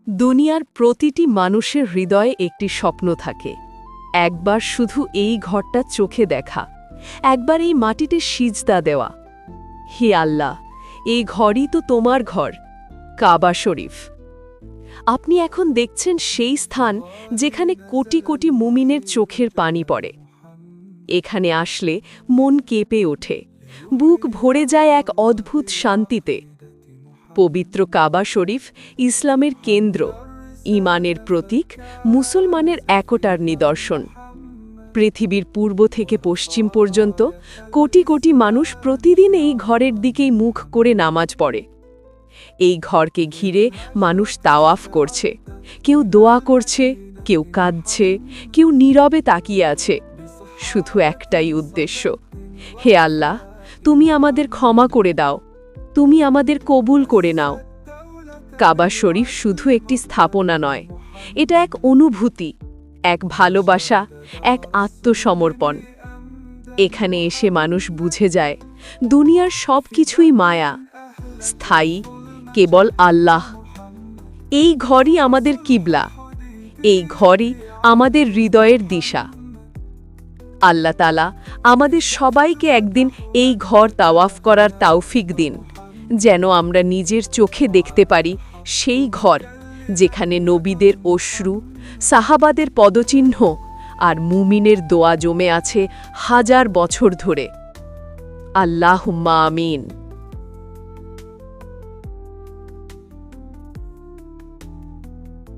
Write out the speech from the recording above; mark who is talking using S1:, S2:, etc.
S1: দুনিয়ার প্রতিটি মানুষের হৃদয়ে একটি স্বপ্ন থাকে। একবার শুধু এই ঘরটা চোখে দেখা, একবার এই মাটিতে সিজদা দেওয়া। হে আল্লাহ, এই ঘরই তো তোমার ঘর, কাবা শরীফ। আপনি এখন দেখছেন সেই স্থান যেখানে কোটি কোটি মুমিনের চোখের পানি পড়ে। এখানে আসলে মন কেঁপে ওঠে, বুক ভরে যায় এক অদ্ভুত শান্তিতে। পবিত্র কাবা শরীফ ইসলামের কেন্দ্র, ঈমানের প্রতীক, মুসলমানের একতার নিদর্শন। পৃথিবীর পূর্ব থেকে পশ্চিম পর্যন্ত কোটি কোটি মানুষ প্রতিদিন এই ঘরের দিকেই মুখ করে নামাজ পড়ে। এই ঘরকে ঘিরে মানুষ তাওয়াফ করছে, কেউ দোয়া করছে, কেউ কাঁদছে, কেউ নীরবে তাকিয়ে আছে। শুধু একটাই উদ্দেশ্য, হে আল্লাহ, তুমি আমাদের ক্ষমা করে দাও, তুমি আমাদের কবুল করে নাও। কাবা শরীফ শুধু একটি স্থাপনা নয়, এটা এক অনুভূতি, এক ভালোবাসা, এক আত্মসমর্পণ। এখানে এসে মানুষ বুঝে যায় দুনিয়ার সব কিছুই মায়া, স্থায়ী কেবল আল্লাহ। এই ঘরই আমাদের কিবলা, এই ঘরই আমাদের হৃদয়ের দিশা। আল্লাহ তাআলা আমাদের সবাইকে একদিন এই ঘর তাওয়াফ করার তৌফিক দিন, যেন আমরা নিজের চোখে দেখতে পারি সেই ঘর যেখানে নবীদের অশ্রু, সাহাবাদের পদচিহ্ন আর মুমিনের দোয়া জমে আছে হাজার বছর ধরে। আল্লাহুম্মা আমিন।